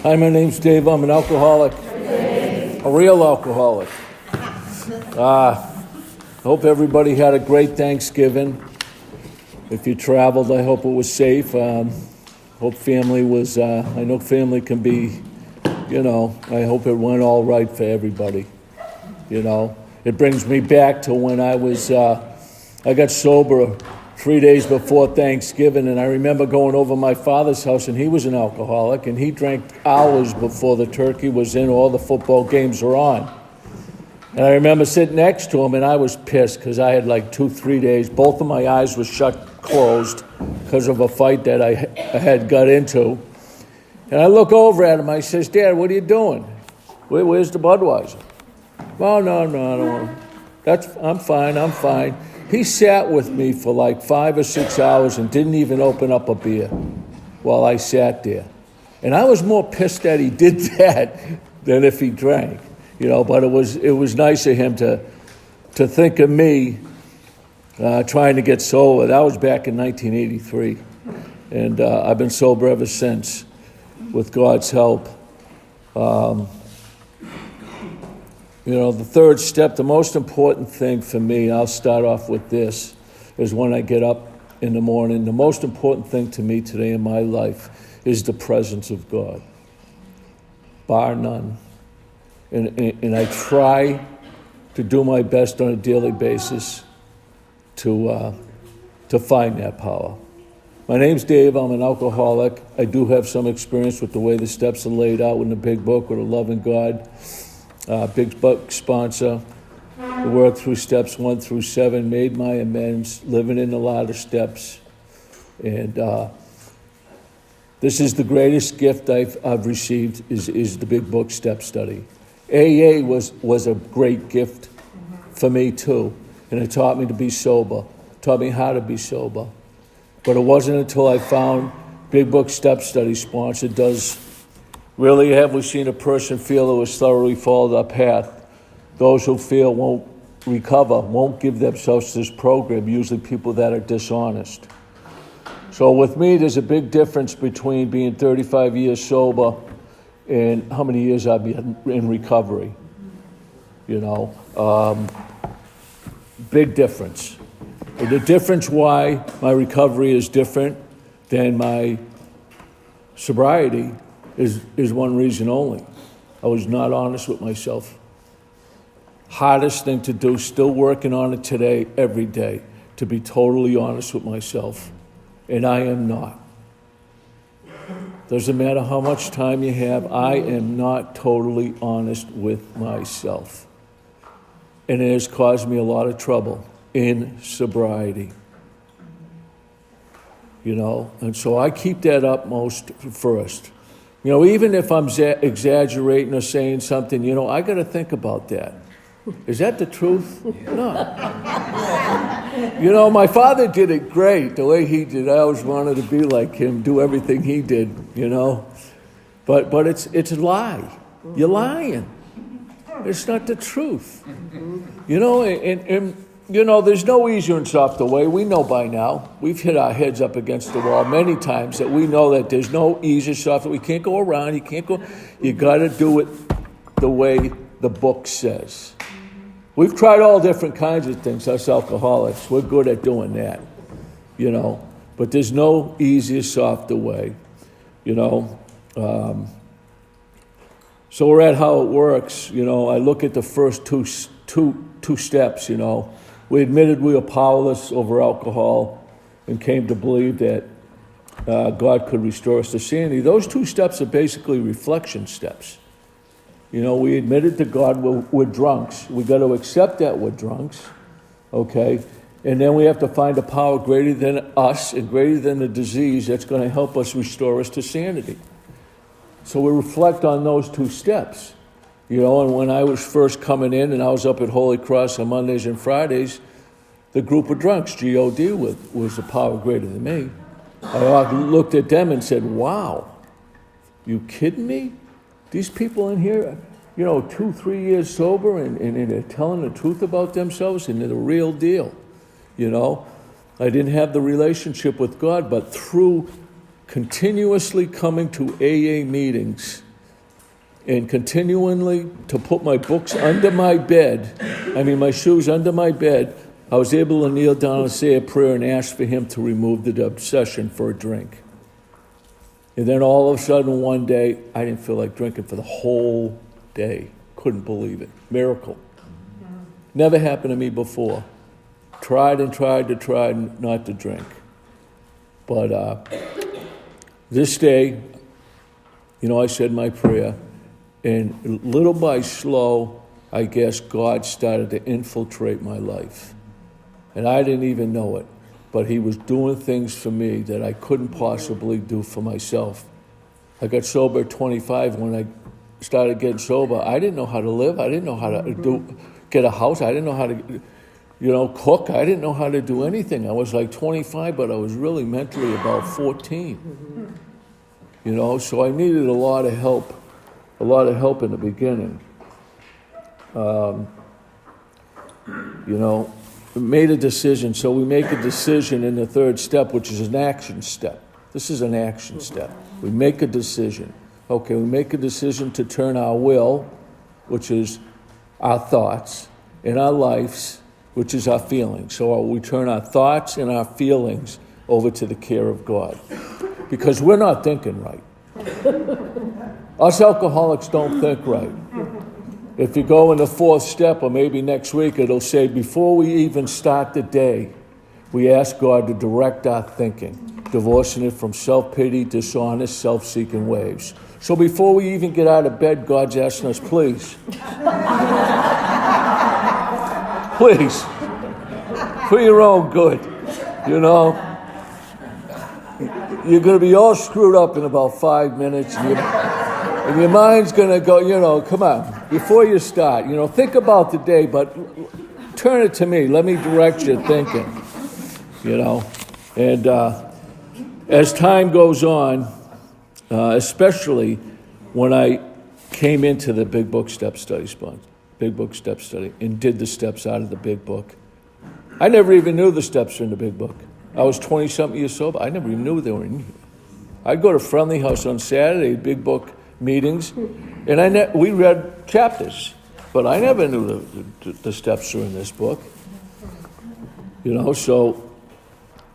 Hi, my name's Dave. I'm an alcoholic, a real alcoholic. I hope everybody had a great Thanksgiving. If you traveled, I hope it was safe. Hope family was, I know family can be, I hope it went all right for everybody. It brings me back to when I got sober 3 days before Thanksgiving, and I remember going over my father's house, and he was an alcoholic, and he drank hours before the turkey was in, all the football games were on. And I remember sitting next to him, and I was pissed because I had 3 days. Both of my eyes were closed because of a fight that I had got into. And I look over at him, I says, "Dad, what are you doing? Where's the Budweiser?" "Oh, no, I don't want to." I'm fine. He sat with me for 5 or 6 hours and didn't even open up a beer while I sat there. And I was more pissed that he did that than if he drank, but it was nice of him to think of me trying to get sober. That was back in 1983. And I've been sober ever since with God's help. The third step, the most important thing for me, I'll start off with this, is when I get up in the morning, the most important thing to me today in my life is the presence of God, bar none. And I try to do my best on a daily basis to find that power. My name's Dave. I'm an alcoholic. I do have some experience with the way the steps are laid out in the big book with a loving God. Big book sponsor. I worked through steps 1 through 7, made my amends, living in the latter steps. And this is the greatest gift I've received is the big book step study. AA was a great gift for me too. And it taught me to be sober, taught me how to be sober. But it wasn't until I found Big Book Step Study sponsored does really have we seen a person feel who has thoroughly followed our path. Those who feel won't recover, won't give themselves to this program, usually people that are dishonest. So with me, there's a big difference between being 35 years sober and how many years I've been in recovery. Big difference. And the difference why my recovery is different than my sobriety is one reason only. I was not honest with myself. Hardest thing to do, still working on it today, every day, to be totally honest with myself. And I am not. Doesn't matter how much time you have, I am not totally honest with myself. And it has caused me a lot of trouble in sobriety. And so I keep that upmost first. Even if I'm exaggerating or saying something, I got to think about that. Is that the truth? No. My father did it great, the way he did. I always wanted to be like him, do everything he did, But it's a lie. You're lying. It's not the truth. There's no easier and softer way. We know by now. We've hit our heads up against the wall many times that we know that there's no easier, softer. We can't go around. You got to do it the way the book says. We've tried all different kinds of things, us alcoholics. We're good at doing that, But there's no easier, softer way, So we're at how it works. I look at the first two steps, We admitted we were powerless over alcohol and came to believe that God could restore us to sanity. Those 2 steps are basically reflection steps. We admitted to God we're drunks. We got to accept that we're drunks, okay? And then we have to find a power greater than us and greater than the disease that's going to help us restore us to sanity. So we reflect on those 2 steps. And when I was first coming in and I was up at Holy Cross on Mondays and Fridays, the group of drunks, G.O.D., was a power greater than me. I looked at them and said, wow, you kidding me? These people in here, 2-3 years sober and they're telling the truth about themselves and they're the real deal. I didn't have the relationship with God, but through continuously coming to AA meetings and continually to put my books under my bed, my shoes under my bed, I was able to kneel down and say a prayer and ask for him to remove the obsession for a drink. And then all of a sudden one day, I didn't feel like drinking for the whole day. Couldn't believe it. Miracle. Never happened to me before. Tried not to drink. But this day, I said my prayer, and little by slow, I guess God started to infiltrate my life. And I didn't even know it, but he was doing things for me that I couldn't possibly do for myself. I got sober at 25. When I started getting sober, I didn't know how to live. I didn't know how to get a house. I didn't know how to, cook. I didn't know how to do anything. I was like 25, but I was really mentally about 14. So I needed a lot of help in the beginning. Made a decision. So we make a decision in the third step, which is an action step. This is an action step. We make a decision. Okay, we make a decision to turn our will, which is our thoughts, and our lives, which is our feelings. So we turn our thoughts and our feelings over to the care of God. Because we're not thinking right. Us alcoholics don't think right. If you go in the fourth step, or maybe next week, it'll say, before we even start the day, we ask God to direct our thinking, divorcing it from self-pity, dishonest, self-seeking ways. So before we even get out of bed, God's asking us, please, for your own good, You're going to be all screwed up in about 5 minutes, and your mind's going to go, come on, before you start, think about the day, but turn it to me. Let me direct your thinking, And as time goes on, especially when I came into the Big Book Step Study, and did the steps out of the Big Book, I never even knew the steps were in the Big Book. I was 20-something years sober. I never even knew they were in here. I'd go to Friendly House on Saturday, Big Book meetings, and we read chapters, but I never knew the steps were in this book. So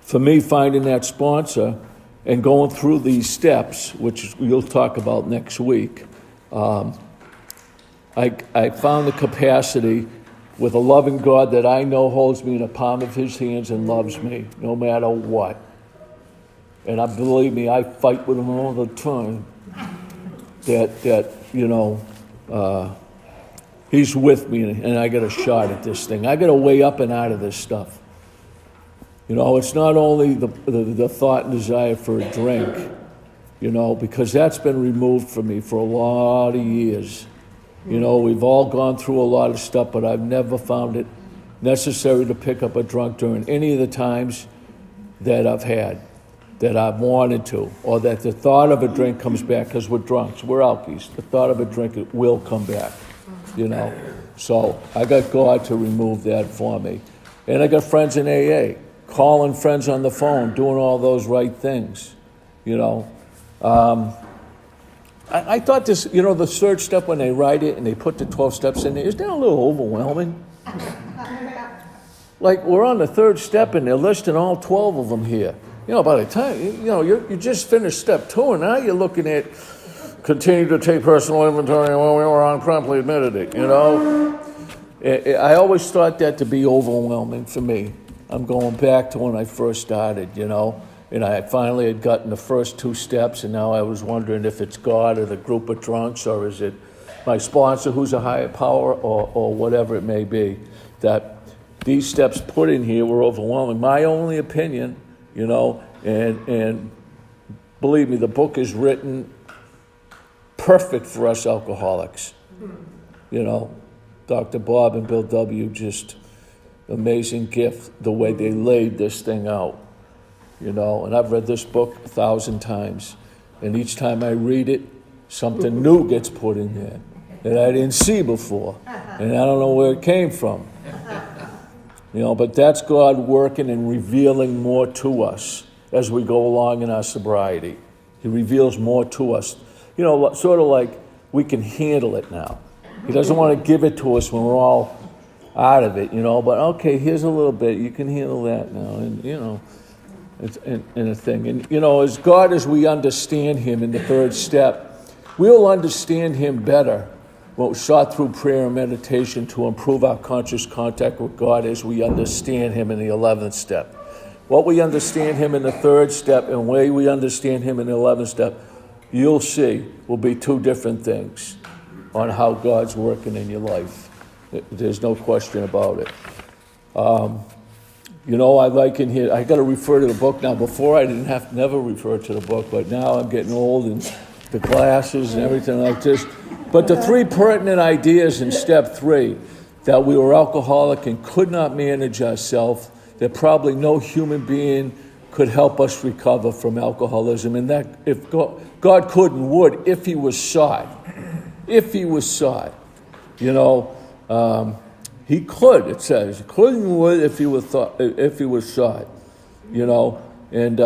for me, finding that sponsor and going through these steps, which we'll talk about next week, I found the capacity with a loving God that I know holds me in the palm of his hands and loves me no matter what. And believe me, I fight with him all the time. He's with me, and I get a shot at this thing. I get a way up and out of this stuff. It's not only the thought and desire for a drink, because that's been removed from me for a lot of years. We've all gone through a lot of stuff, but I've never found it necessary to pick up a drunk during any of the times that I've had, that I've wanted to, or that the thought of a drink comes back, because we're drunks, we're alkies. The thought of a drink, it will come back, So I got God to remove that for me. And I got friends in AA, calling friends on the phone, doing all those right things, I thought this, the third step, when they write it and they put the 12 steps in there, isn't that a little overwhelming? Like, we're on the third step and they're listing all 12 of them here. By the time, you just finished step 2, and now you're looking at continue to take personal inventory and when we were on promptly admitted it, I always thought that to be overwhelming for me. I'm going back to when I first started, and I finally had gotten the first 2 steps, and now I was wondering if it's God or the group of drunks, or is it my sponsor who's a higher power, or whatever it may be, that these steps put in here were overwhelming. My only opinion, and believe me, the book is written perfect for us alcoholics. Dr. Bob and Bill W., just amazing gift, the way they laid this thing out. And I've read this book 1,000 times, and each time I read it, something new gets put in there that I didn't see before, and I don't know where it came from. But that's God working and revealing more to us as we go along in our sobriety. He reveals more to us. Sort of like we can handle it now. He doesn't want to give it to us when we're all out of it, but okay, here's a little bit, you can handle that now, and it's in a thing. And as God, as we understand him in the third step, we'll understand him better when we sought through prayer and meditation to improve our conscious contact with God as we understand him in the 11th step. What we understand him in the third step and the way we understand him in the 11th step, you'll see, will be two different things on how God's working in your life. There's no question about it. I like in here, I got to refer to the book now. Before I didn't have to never refer to the book, but now I'm getting old and the glasses and everything like this. But the three pertinent ideas in step 3, that we were alcoholic and could not manage ourselves, that probably no human being could help us recover from alcoholism, and that if God could and would, if he was sought. If he was sought. He could, it says. Could and would if he was sought. And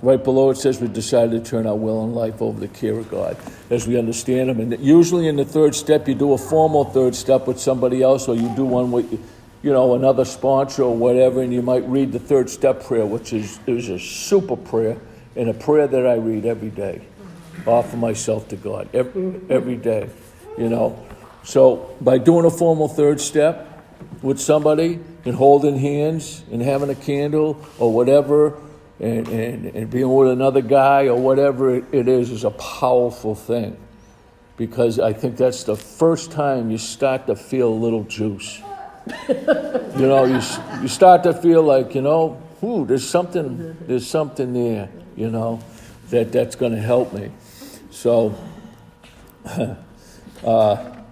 right below it says we decided to turn our will and life over to the care of God as we understand him. And usually in the third step, you do a formal third step with somebody else, or you do one with, another sponsor or whatever, and you might read the third step prayer, which is a super prayer and a prayer that I read every day. Offer myself to God every day, So by doing a formal third step with somebody and holding hands and having a candle or whatever, and being with another guy or whatever it is a powerful thing, because I think that's the first time you start to feel a little juice. You start to feel like, there's something there, that's going to help me. So,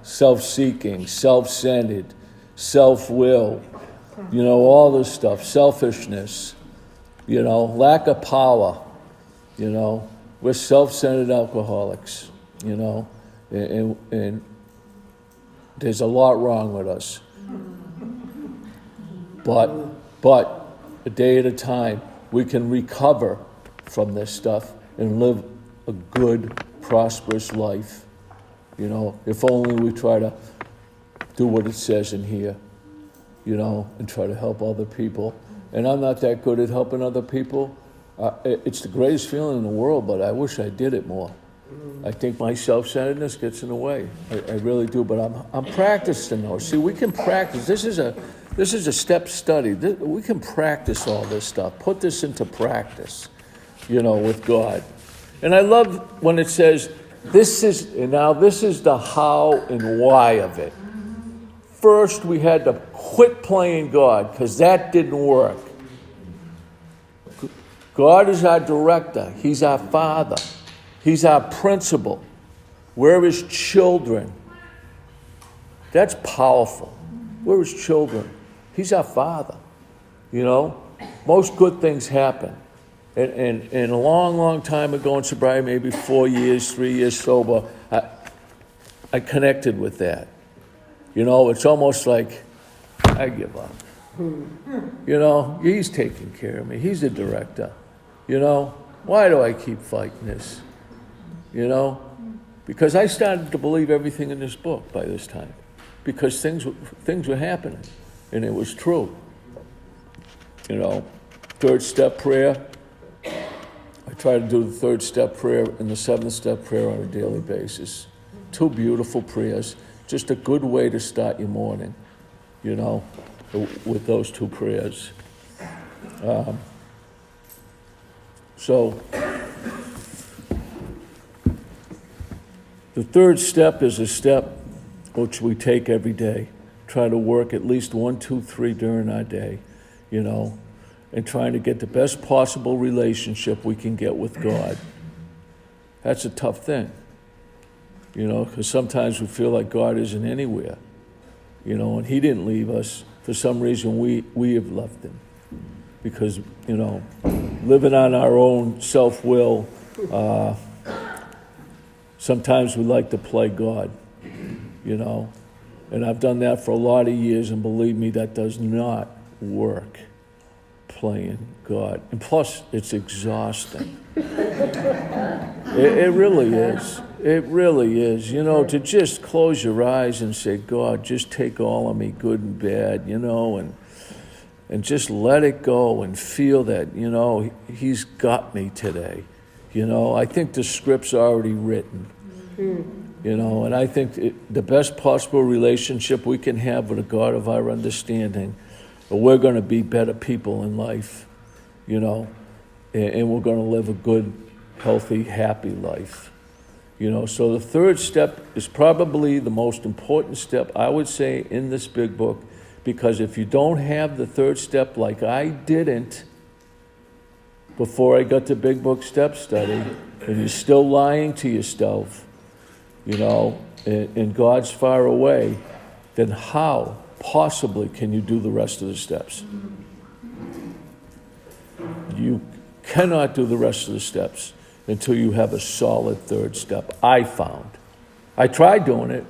self-seeking, self-centered, self-will, all this stuff, selfishness, lack of power, we're self-centered alcoholics, and there's a lot wrong with us. But a day at a time, we can recover from this stuff and live a good, prosperous life. If only we try to do what it says in here, and try to help other people. And I'm not that good at helping other people. It's the greatest feeling in the world, but I wish I did it more. I think my self-centeredness gets in the way. I really do, but I'm practicing though. See, we can practice. This is a step study. We can practice all this stuff. Put this into practice, with God. And I love when it says, this is the how and why of it. First, we had to quit playing God because that didn't work. God is our director. He's our father. He's our principal. We're his children. That's powerful. We're his children. He's our father. Most good things happen. And a long, long time ago in sobriety, maybe 4 years, 3 years sober, I connected with that. It's almost like I give up. He's taking care of me. He's the director. Why do I keep fighting this? Because I started to believe everything in this book by this time, because things were happening, and it was true. Third step prayer. I try to do the third step prayer and the 7th step prayer on a daily basis. 2 beautiful prayers. Just a good way to start your morning, with those 2 prayers. So the third step is a step which we take every day. Try to work at least 1, 2, 3 during our day, and trying to get the best possible relationship we can get with God. That's a tough thing, because sometimes we feel like God isn't anywhere, and he didn't leave us. For some reason, we have left him, because, living on our own self-will, sometimes we like to play God, and I've done that for a lot of years, and believe me, that does not work. Playing God, and plus it's exhausting. It really is. It really is, to just close your eyes and say, God, just take all of me, good and bad, and just let it go and feel that, he's got me today. I think the script's already written, and I think the best possible relationship we can have with a God of our understanding, we're going to be better people in life, and we're going to live a good, healthy, happy life. So the third step is probably the most important step, I would say, in this big book, because if you don't have the third step like I didn't before I got to Big Book Step Study, and you're still lying to yourself, and God's far away, then how possibly can you do the rest of the steps? You cannot do the rest of the steps until you have a solid third step, I found. I tried doing it,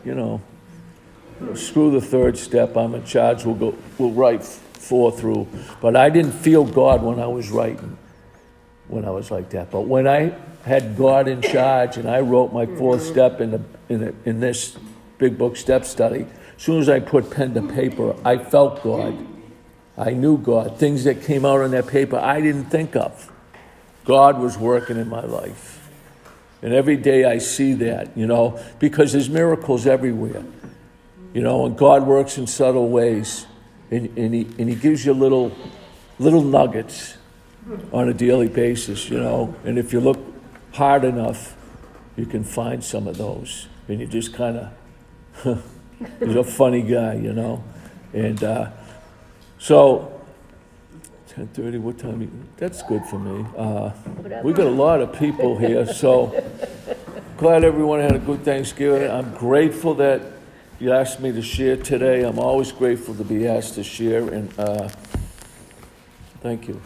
screw the third step, I'm in charge, we'll write 4 through. But I didn't feel God when I was writing, when I was like that. But when I had God in charge and I wrote my 4th step in this Big Book Step Study, as soon as I put pen to paper, I felt God. I knew God. Things that came out on that paper I didn't think of. God was working in my life. And every day I see that, because there's miracles everywhere. And God works in subtle ways. And he gives you little nuggets on a daily basis, And if you look hard enough, you can find some of those. And you just kind of, he's a funny guy, And so, 10:30, what time? That's good for me. We got a lot of people here, so glad everyone had a good Thanksgiving. I'm grateful that you asked me to share today. I'm always grateful to be asked to share, and thank you.